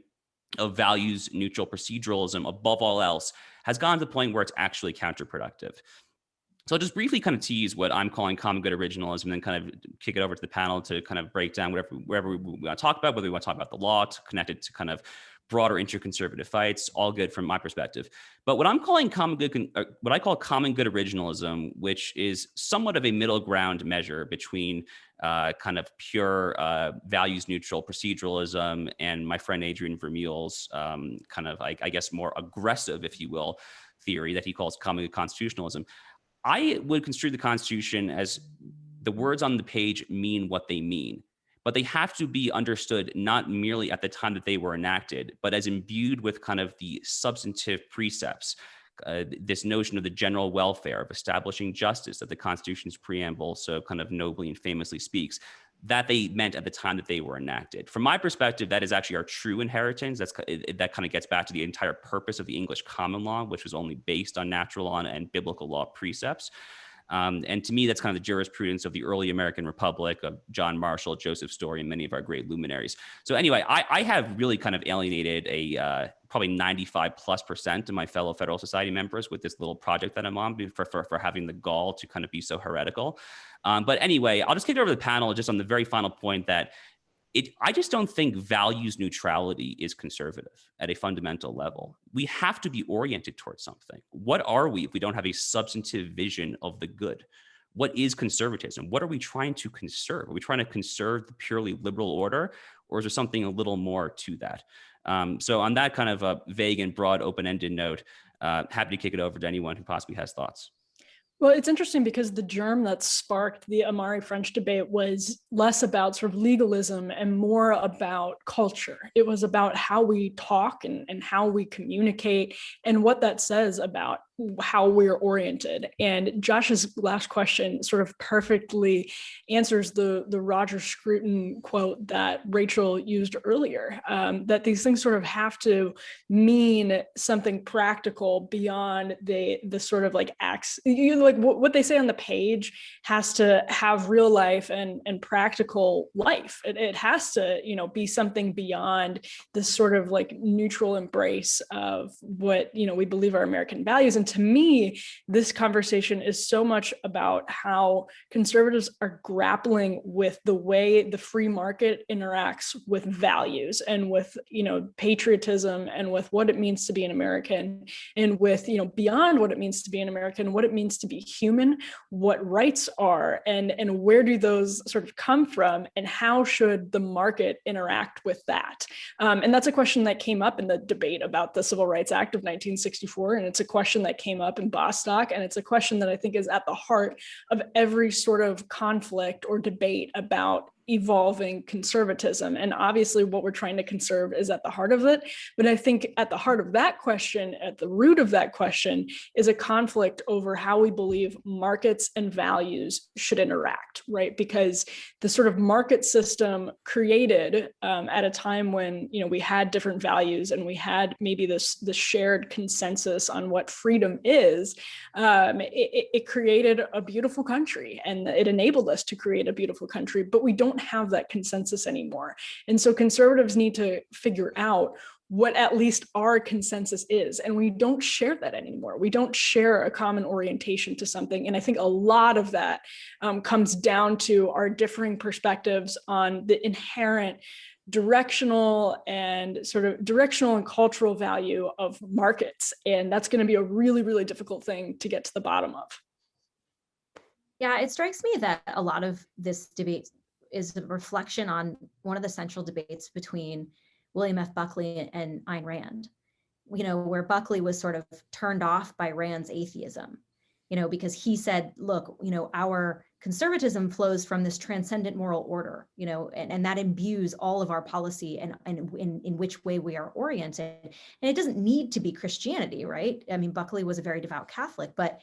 A: of values neutral proceduralism above all else has gone to the point where it's actually counterproductive. So I'll just briefly kind of tease what I'm calling common good originalism, and then kind of kick it over to the panel to kind of break down whatever we want to talk about, whether we want to talk about the law, to connect it to kind of broader interconservative fights, all good from my perspective. But what I'm calling what I call common good originalism, which is somewhat of a middle ground measure between kind of pure values neutral proceduralism and my friend Adrian Vermeule's kind of, I guess, more aggressive, if you will, theory that he calls common good constitutionalism. I would construe the Constitution as the words on the page mean what they mean, but they have to be understood not merely at the time that they were enacted, but as imbued with kind of the substantive precepts, this notion of the general welfare, of establishing justice that the Constitution's preamble so kind of nobly and famously speaks, that they meant at the time that they were enacted. From my perspective, that is actually our true inheritance. That kind of gets back to the entire purpose of the English common law, which was only based on natural law and biblical law precepts. And to me, that's kind of the jurisprudence of the early American Republic, of John Marshall, Joseph Story, and many of our great luminaries. So anyway, I have really kind of alienated probably 95+% of my fellow Federal Society members with this little project that I'm on for having the gall to kind of be so heretical. But anyway, I'll just kick it over to the panel just on the very final point that I just don't think values neutrality is conservative at a fundamental level. We have to be oriented towards something. What are we if we don't have a substantive vision of the good? What is conservatism? What are we trying to conserve? Are we trying to conserve the purely liberal order, or is there something a little more to that? So on that kind of a vague and broad open-ended note, happy to kick it over to anyone who possibly has thoughts.
C: Well, it's interesting because the germ that sparked the Amari French debate was less about sort of legalism and more about culture. It was about how we talk and how we communicate and what that says about how we're oriented. And Josh's last question sort of perfectly answers the Roger Scruton quote that Rachel used earlier, that these things sort of have to mean something practical beyond the sort of like acts, like what they say on the page has to have real life and practical life. It has to, be something beyond this sort of like neutral embrace of what, we believe are American values. And to me, this conversation is so much about how conservatives are grappling with the way the free market interacts with values and with, patriotism and with what it means to be an American and with, beyond what it means to be an American, what it means to be human, what rights are, and where do those sort of come from, and how should the market interact with that? And that's a question that came up in the debate about the Civil Rights Act of 1964. And it's a question that came up in Bostock. And it's a question that I think is at the heart of every sort of conflict or debate about evolving conservatism. And obviously what we're trying to conserve is at the heart of it. But I think at the heart of that question, at the root of that question, is a conflict over how we believe markets and values should interact, right? Because the sort of market system created at a time when, you know, we had different values and we had maybe this shared consensus on what freedom is, it created a beautiful country, and it enabled us to create a beautiful country, but we don't have that consensus anymore. And so conservatives need to figure out what at least our consensus is. And we don't share that anymore. We don't share a common orientation to something. And I think a lot of that comes down to our differing perspectives on the inherent directional and cultural value of markets. And that's going to be a really, really difficult thing to get to the bottom of.
D: Yeah, it strikes me that a lot of this debate is a reflection on one of the central debates between William F. Buckley and Ayn Rand, you know, where Buckley was sort of turned off by Rand's atheism, you know, because he said, look, you know, our conservatism flows from this transcendent moral order, you know, and that imbues all of our policy and in which way we are oriented. And it doesn't need to be Christianity, right? I mean, Buckley was a very devout Catholic, but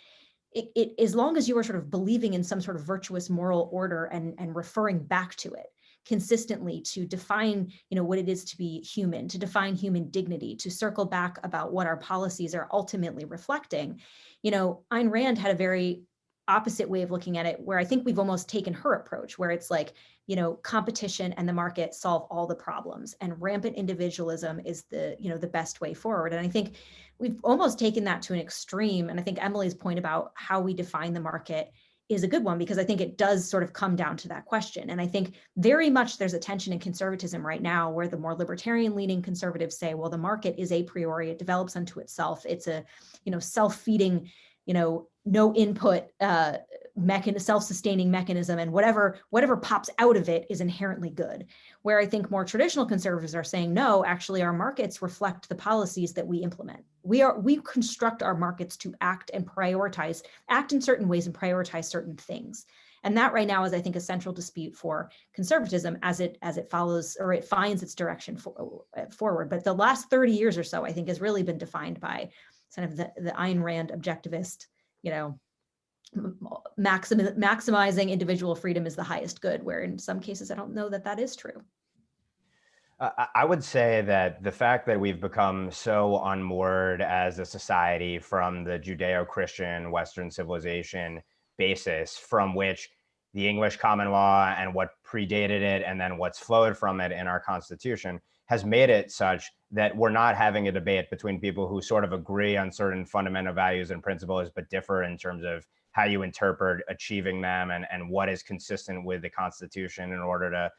D: it as long as you are sort of believing in some sort of virtuous moral order and referring back to it consistently to define, you know, what it is to be human, to define human dignity, to circle back about what our policies are ultimately reflecting. You know, Ayn Rand had a very opposite way of looking at it, where I think we've almost taken her approach, where it's like, you know, competition and the market solve all the problems, and rampant individualism is the, you know, the best way forward. And I think we've almost taken that to an extreme. And I think Emily's point about how we define the market is a good one, because I think it does sort of come down to that question. And I think very much there's a tension in conservatism right now, where the more libertarian leaning conservatives say, well, the market is a priori, it develops unto itself. It's a, you know, self-feeding, you know, no input self-sustaining mechanism, and whatever pops out of it is inherently good. Where I think more traditional conservatives are saying, no, actually our markets reflect the policies that we implement. We construct our markets to act in certain ways and prioritize certain things. And that right now is, I think, a central dispute for conservatism as it follows, or it finds its direction forward. But the last 30 years or so, I think, has really been defined by kind of the Ayn Rand objectivist, you know, maximizing individual freedom is the highest good, where in some cases I don't know that that is true.
B: I would say that the fact that we've become so unmoored as a society from the Judeo-Christian Western civilization basis, from which the English common law and what predated it and then what's flowed from it in our Constitution has made it such that we're not having a debate between people who sort of agree on certain fundamental values and principles, but differ in terms of how you interpret achieving them and what is consistent with the Constitution in order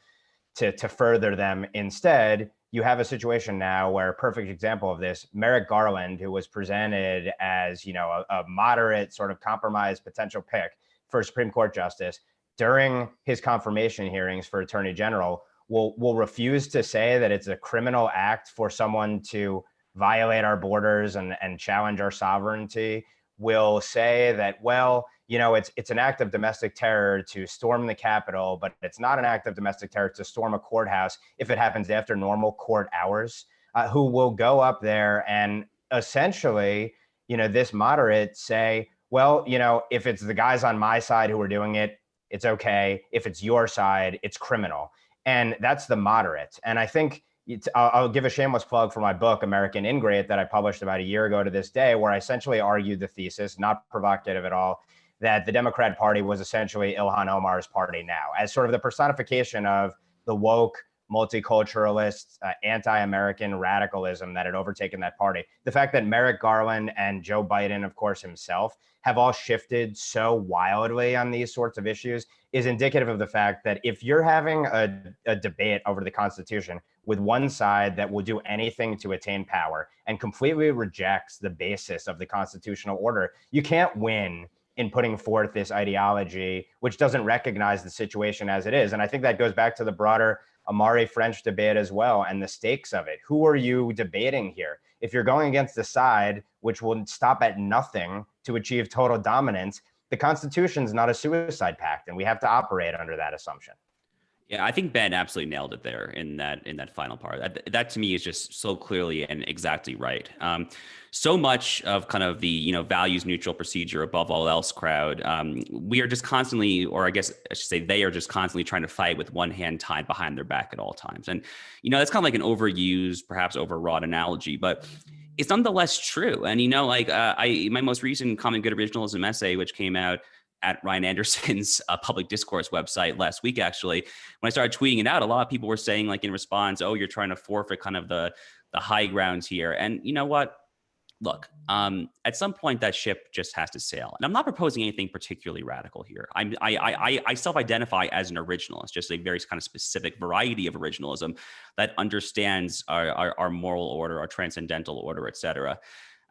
B: to further them. Instead, you have a situation now where, a perfect example of this, Merrick Garland, who was presented as, you know, a moderate sort of compromise potential pick for Supreme Court justice, during his confirmation hearings for Attorney General, will refuse to say that it's a criminal act for someone to violate our borders and challenge our sovereignty, will say that, well, you know, it's an act of domestic terror to storm the Capitol, but it's not an act of domestic terror to storm a courthouse if it happens after normal court hours, who will go up there and essentially, you know, this moderate say, well, you know, if it's the guys on my side who are doing it, it's okay. If it's your side, it's criminal. And that's the moderate. And I think I'll give a shameless plug for my book, American Ingrate, that I published about a year ago to this day, where I essentially argued the thesis, not provocative at all, that the Democrat Party was essentially Ilhan Omar's party now, as sort of the personification of the woke, multiculturalist, anti-American radicalism that had overtaken that party. The fact that Merrick Garland and Joe Biden, of course, himself, have all shifted so wildly on these sorts of issues is indicative of the fact that if you're having a debate over the Constitution with one side that will do anything to attain power and completely rejects the basis of the constitutional order, you can't win in putting forth this ideology, which doesn't recognize the situation as it is. And I think that goes back to the broader Amari French debate as well, and the stakes of it. Who are you debating here? If you're going against the side which will stop at nothing to achieve total dominance, the Constitution is not a suicide pact, and we have to operate under that assumption.
A: Yeah, I think Ben absolutely nailed it there in that final part. That to me is just so clearly and exactly right. So much of kind of the values neutral procedure above all else crowd, we are just constantly, or I guess I should say, they are just constantly trying to fight with one hand tied behind their back at all times. And that's kind of like an overused, perhaps overwrought analogy, but it's nonetheless true. And like my most recent Common Good Originalism essay, which came out at Ryan Anderson's public discourse website last week, actually, when I started tweeting it out, a lot of people were saying, like, in response, oh, you're trying to forfeit kind of the high grounds here. And you know what? Look, at some point that ship just has to sail. And I'm not proposing anything particularly radical here. I self-identify as an originalist, just a very kind of specific variety of originalism that understands our moral order, our transcendental order, et cetera.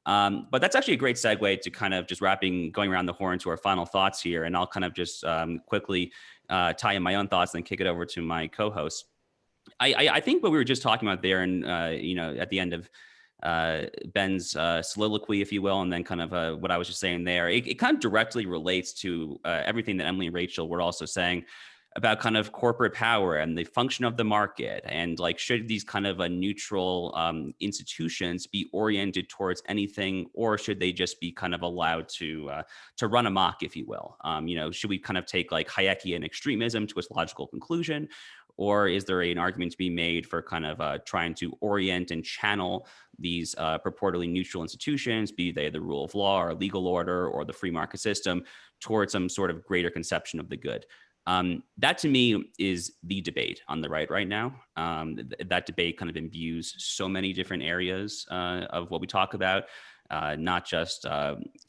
A: But that's actually a great segue to kind of just going around the horn to our final thoughts here. And I'll kind of just quickly tie in my own thoughts and then kick it over to my co-host. I think what we were just talking about there, and at the end of Ben's soliloquy, if you will, and then kind of what I was just saying there, it kind of directly relates to everything that Emily and Rachel were also saying about kind of corporate power and the function of the market, and like, should these kind of neutral institutions be oriented towards anything, or should they just be kind of allowed to run amok, if you will? Should we kind of take like Hayekian extremism to its logical conclusion, or is there an argument to be made for kind of trying to orient and channel these purportedly neutral institutions, be they the rule of law or legal order or the free market system, towards some sort of greater conception of the good? That to me is the debate on the right now. That debate kind of imbues so many different areas of what we talk about, not just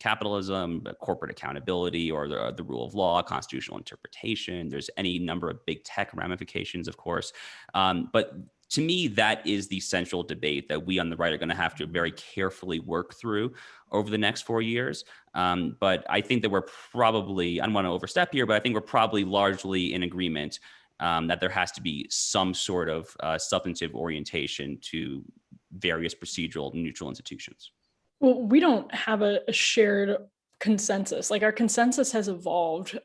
A: capitalism, but corporate accountability, or the rule of law, constitutional interpretation. There's any number of big tech ramifications, of course. But to me, that is the central debate that we on the right are going to have to very carefully work through over the next 4 years. But I think that we're probably, I don't want to overstep here, but I think we're probably largely in agreement that there has to be some sort of substantive orientation to various procedural neutral institutions.
C: Well, we don't have a shared consensus. Like, our consensus has evolved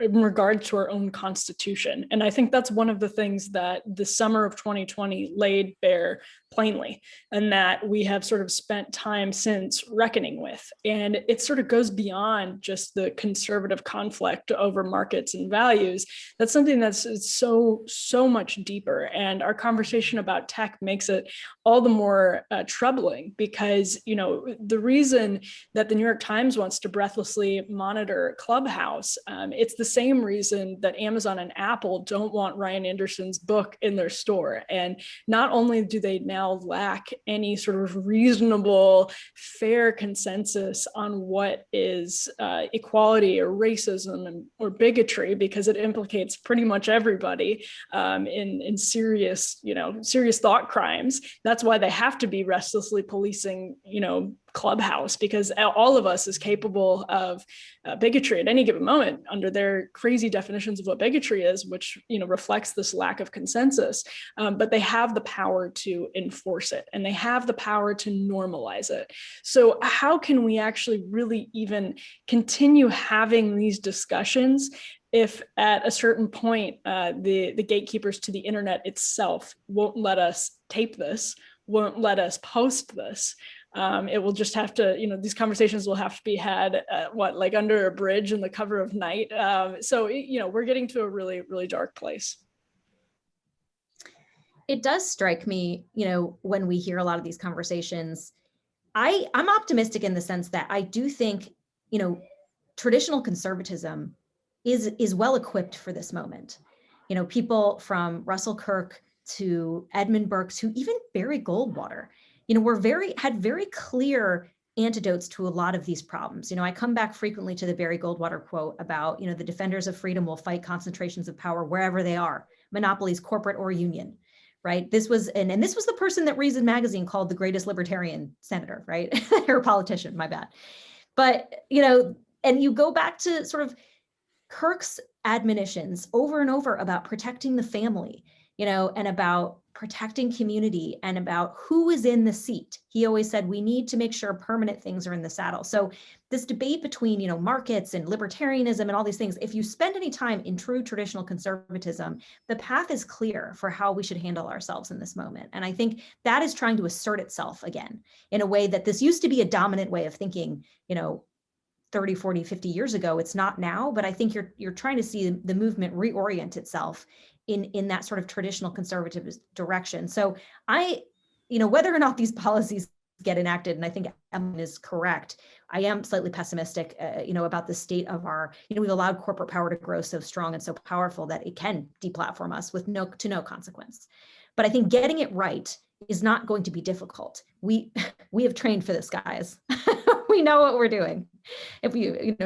C: in regard to our own constitution. And I think that's one of the things that the summer of 2020 laid bare plainly, and that we have sort of spent time since reckoning with. And it sort of goes beyond just the conservative conflict over markets and values. That's something that's so much deeper. And our conversation about tech makes it all the more troubling, because, the reason that the New York Times wants to breathlessly monitor Clubhouse, it's the same reason that Amazon and Apple don't want Ryan Anderson's book in their store. And not only do they now lack any sort of reasonable, fair consensus on what is equality or racism or bigotry, because it implicates pretty much everybody in serious thought crimes. That's why they have to be restlessly policing, Clubhouse, because all of us is capable of bigotry at any given moment under their crazy definitions of what bigotry is, which reflects this lack of consensus. But they have the power to enforce it, and they have the power to normalize it. So how can we actually really even continue having these discussions if at a certain point the gatekeepers to the internet itself won't let us tape this, won't let us post this? It will just have to, these conversations will have to be had like under a bridge in the cover of night. So we're getting to a really, really dark place.
D: It does strike me, when we hear a lot of these conversations, I'm optimistic in the sense that I do think, traditional conservatism is well equipped for this moment. People from Russell Kirk to Edmund Burke to even Barry Goldwater, had very clear antidotes to a lot of these problems. I come back frequently to the Barry Goldwater quote about, the defenders of freedom will fight concentrations of power wherever they are, monopolies, corporate or union, right? This was the person that Reason Magazine called the greatest libertarian senator, right? Or politician, my bad. But, and you go back to sort of Kirk's admonitions over and over about protecting the family, and about protecting community and about who is in the seat. He always said, we need to make sure permanent things are in the saddle. So this debate between, markets and libertarianism and all these things, if you spend any time in true traditional conservatism, the path is clear for how we should handle ourselves in this moment. And I think that is trying to assert itself again in a way that this used to be a dominant way of thinking, 30, 40, 50 years ago. It's not now, but I think you're trying to see the movement reorient itself in that sort of traditional conservative direction. So whether or not these policies get enacted, and I think Edmund is correct, I am slightly pessimistic, about the state of our, we've allowed corporate power to grow so strong and so powerful that it can deplatform us with no consequence. But I think getting it right is not going to be difficult. We have trained for this, guys. We know what we're doing. If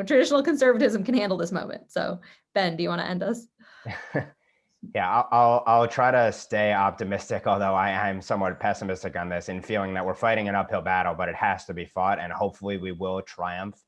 D: traditional conservatism can handle this moment. So Ben, do you want to end us?
B: Yeah, I'll try to stay optimistic, although I'm somewhat pessimistic on this in feeling that we're fighting an uphill battle, but it has to be fought, and hopefully we will triumph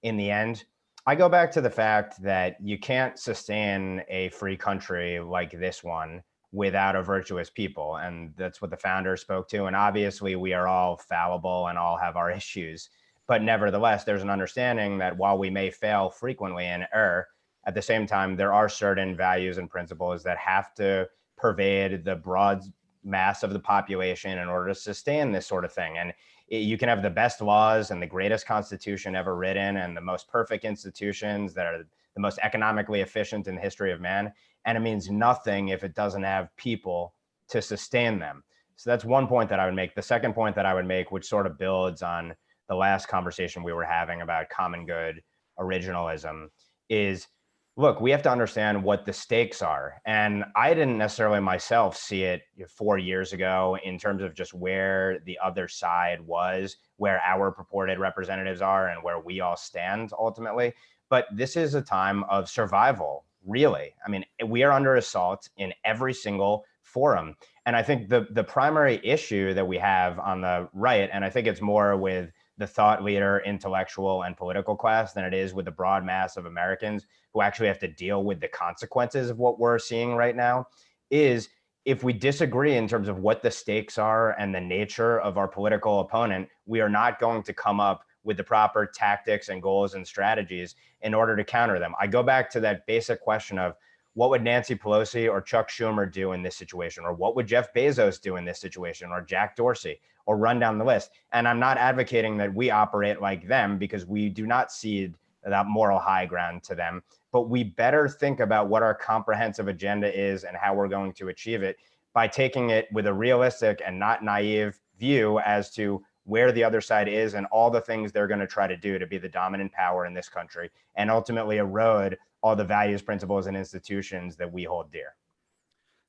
B: in the end. I go back to the fact that you can't sustain a free country like this one without a virtuous people, and that's what the founder spoke to. And obviously we are all fallible and all have our issues, but nevertheless, there's an understanding that while we may fail frequently and err, at the same time, there are certain values and principles that have to pervade the broad mass of the population in order to sustain this sort of thing. And you can have the best laws and the greatest constitution ever written and the most perfect institutions that are the most economically efficient in the history of man. And it means nothing if it doesn't have people to sustain them. So that's one point that I would make. The second point that I would make, which sort of builds on the last conversation we were having about common good originalism, is look, we have to understand what the stakes are. And I didn't necessarily myself see it 4 years ago in terms of just where the other side was, where our purported representatives are, and where we all stand ultimately. But this is a time of survival, really. I mean, we are under assault in every single forum. And I think the primary issue that we have on the right, and I think it's more with the thought leader, intellectual, and political class than it is with the broad mass of Americans who actually have to deal with the consequences of what we're seeing right now, is if we disagree in terms of what the stakes are and the nature of our political opponent, we are not going to come up with the proper tactics and goals and strategies in order to counter them. I go back to that basic question of what would Nancy Pelosi or Chuck Schumer do in this situation? Or what would Jeff Bezos do in this situation? Or Jack Dorsey? Or run down the list. And I'm not advocating that we operate like them, because we do not cede that moral high ground to them. But we better think about what our comprehensive agenda is and how we're going to achieve it by taking it with a realistic and not naive view as to where the other side is and all the things they're going to try to do to be the dominant power in this country and ultimately erode all the values, principles, and institutions that we hold dear.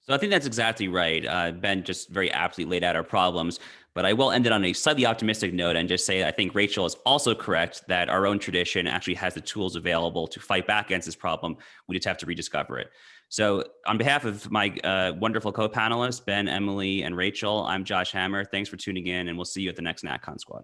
A: So I think that's exactly right. Ben just very aptly laid out our problems, but I will end it on a slightly optimistic note and just say I think Rachel is also correct that our own tradition actually has the tools available to fight back against this problem. We just have to rediscover it. So on behalf of my wonderful co-panelists, Ben, Emily, and Rachel, I'm Josh Hammer. Thanks for tuning in, and we'll see you at the next NatCon Squad.